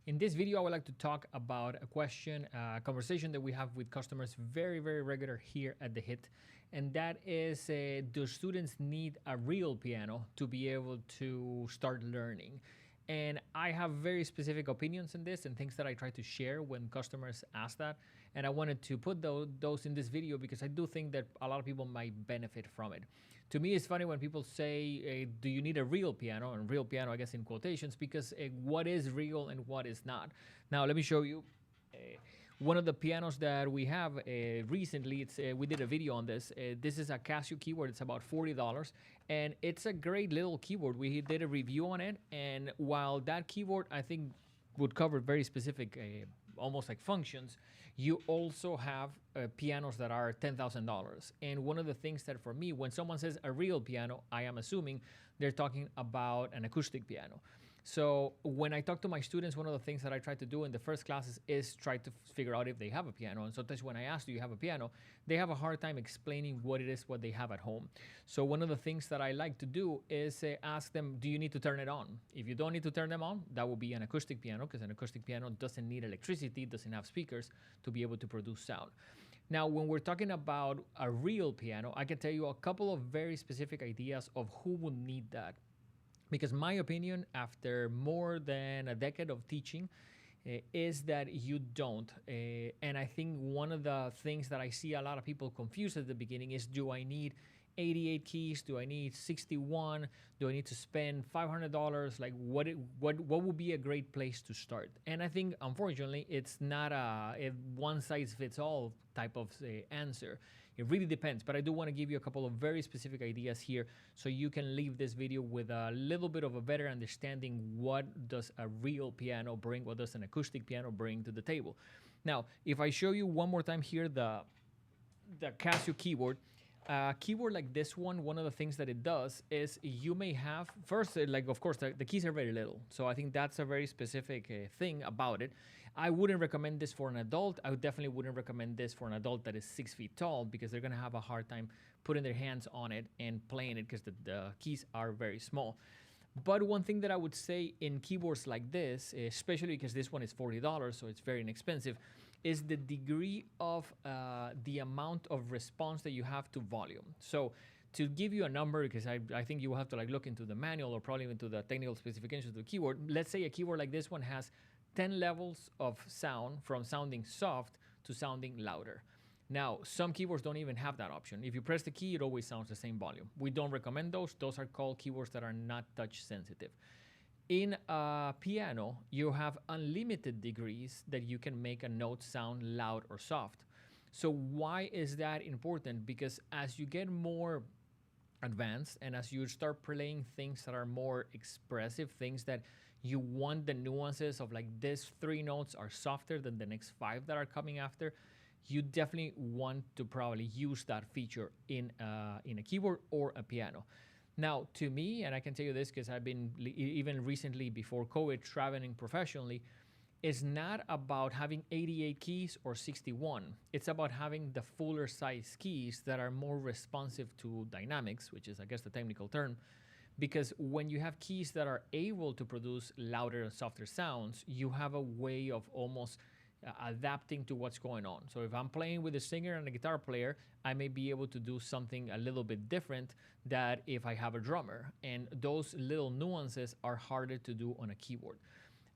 In this video, I would like to talk about a conversation that we have with customers very, very regular here at the HIT. And that is, do students need a real piano to be able to start learning? And I have very specific opinions on this and things that I try to share when customers ask that. And I wanted to put those in this video because I do think that a lot of people might benefit from it. To me, it's funny when people say, do you need a real piano? And real piano, I guess, in quotations, because what is real and what is not. Now, let me show you. One of the pianos that we have recently, we did a video on this. This is a Casio keyboard. It's about $40, and it's a great little keyboard. We did a review on it, and while that keyboard, I think, would cover very specific, almost like functions, you also have pianos that are $10,000. And one of the things that for me, when someone says a real piano, I am assuming they're talking about an acoustic piano. So when I talk to my students, one of the things that I try to do in the first classes is try to figure out if they have a piano. And sometimes when I ask, do you have a piano? They have a hard time explaining what it is, what they have at home. So one of the things that I like to do is ask them, do you need to turn it on? If you don't need to turn them on, that will be an acoustic piano, because an acoustic piano doesn't need electricity, doesn't have speakers to be able to produce sound. Now, when we're talking about a real piano, I can tell you a couple of very specific ideas of who would need that. Because my opinion, after more than a decade of teaching, is that you don't. And I think one of the things that I see a lot of people confused at the beginning is, do I need 88 keys? Do I need 61? Do I need to spend $500? Like, what would be a great place to start? And I think, unfortunately, it's not a one-size-fits-all type of answer. It really depends, but I do want to give you a couple of very specific ideas here so you can leave this video with a little bit of a better understanding. What does a real piano bring? What does an acoustic piano bring to the table? Now, if I show you one more time here, the Casio keyboard, a keyboard like this one of the things that it does is you may have, first, like, of course, the keys are very little. So I think that's a very specific thing about it. I wouldn't recommend this for an adult. I definitely wouldn't recommend this for an adult that is 6 feet tall, because they're going to have a hard time putting their hands on it and playing it because the keys are very small. But one thing that I would say in keyboards like this, especially because this one is $40, so it's very inexpensive, is the degree of the amount of response that you have to volume. So to give you a number, because I think you will have to look into the manual or probably into the technical specifications of the keyboard. Let's say a keyboard like this one has 10 levels of sound, from sounding soft to sounding louder. Now, some keyboards don't even have that option. If you press the key, it always sounds the same volume. We don't recommend those. Those are called keyboards that are not touch sensitive. In a piano, you have unlimited degrees that you can make a note sound loud or soft. So why is that important? Because as you get more advanced and as you start playing things that are more expressive, things that you want the nuances of, like, these 3 notes are softer than the next 5 that are coming after, you definitely want to probably use that feature in a keyboard or a piano. Now, to me, and I can tell you this because I've been even recently before COVID traveling professionally, it's not about having 88 keys or 61. It's about having the fuller size keys that are more responsive to dynamics, which is, I guess, the technical term. Because when you have keys that are able to produce louder and softer sounds, you have a way of almost adapting to what's going on. So if I'm playing with a singer and a guitar player, I may be able to do something a little bit different than if I have a drummer. And those little nuances are harder to do on a keyboard.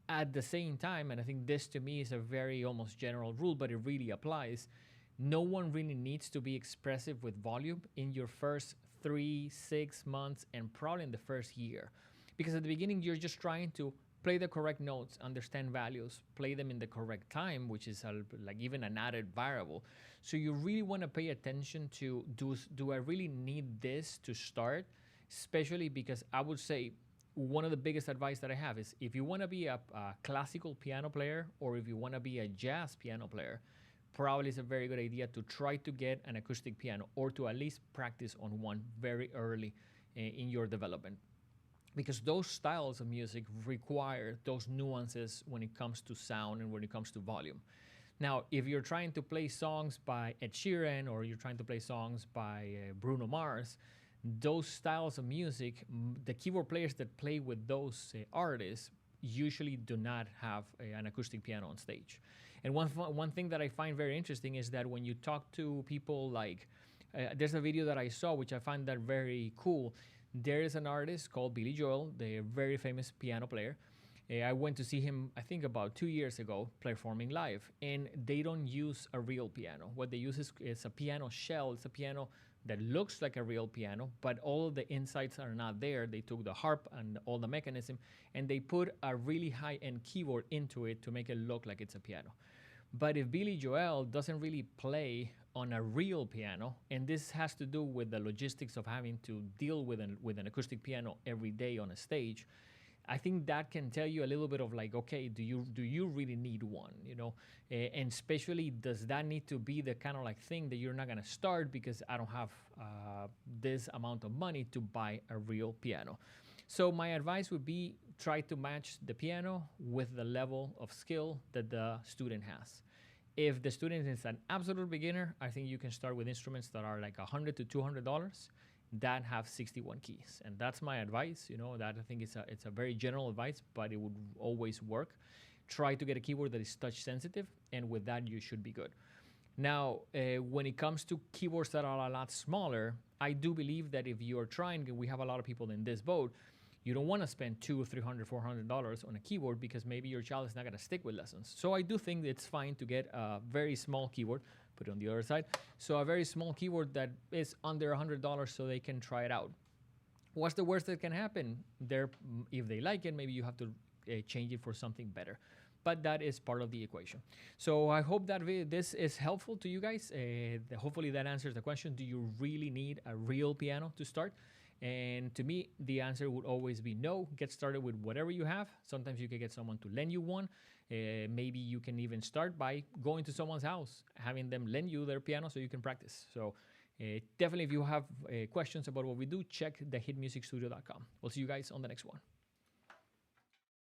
At the same time, and I think this to me is a very almost general rule, but it really applies, no one really needs to be expressive with volume in your first 3, 6 months, and probably in the first year. Because at the beginning, you're just trying to play the correct notes, understand values, play them in the correct time, which is like even an added variable. So you really want to pay attention to, do I really need this to start? Especially because I would say one of the biggest advice that I have is, if you want to be a classical piano player or if you want to be a jazz piano player, probably it's a very good idea to try to get an acoustic piano, or to at least practice on one very early in your development. Because those styles of music require those nuances when it comes to sound and when it comes to volume. Now, if you're trying to play songs by Ed Sheeran or you're trying to play songs by Bruno Mars, those styles of music, the keyboard players that play with those artists usually do not have an acoustic piano on stage. And one thing that I find very interesting is that when you talk to people like, there's a video that I saw which I find that very cool. There is an artist called Billy Joel, the very famous piano player. I went to see him, I think about 2 years ago, performing live, and they don't use a real piano. What they use is a piano shell. It's a piano that looks like a real piano, but all of the insides are not there. They took the harp and all the mechanism, and they put a really high-end keyboard into it to make it look like it's a piano. But if Billy Joel doesn't really play on a real piano, and this has to do with the logistics of having to deal with an acoustic piano every day on a stage, I think that can tell you a little bit of like, okay, do you really need one, you know? And especially, does that need to be the kind of like thing that you're not gonna start because I don't have this amount of money to buy a real piano? So my advice would be try to match the piano with the level of skill that the student has. If the student is an absolute beginner, I think you can start with instruments that are like $100 to $200 that have 61 keys, and that's my advice. You know, that I think it's a very general advice, but it would always work. Try to get a keyboard that is touch sensitive, and with that you should be good. Now, when it comes to keyboards that are a lot smaller, I do believe that if you're trying, and we have a lot of people in this boat, you don't want to spend $200, $300, $400 on a keyboard because maybe your child is not going to stick with lessons. So I do think it's fine to get a very small keyboard, put it on the other side. So a very small keyboard that is under $100 so they can try it out. What's the worst that can happen? If they like it, maybe you have to change it for something better. But that is part of the equation. So I hope that this is helpful to you guys. Hopefully that answers the question, do you really need a real piano to start? And to me, the answer would always be no. Get started with whatever you have. Sometimes you can get someone to lend you one. Maybe you can even start by going to someone's house, having them lend you their piano so you can practice. So definitely, if you have questions about what we do, check thehitmusicstudio.com. We'll see you guys on the next one.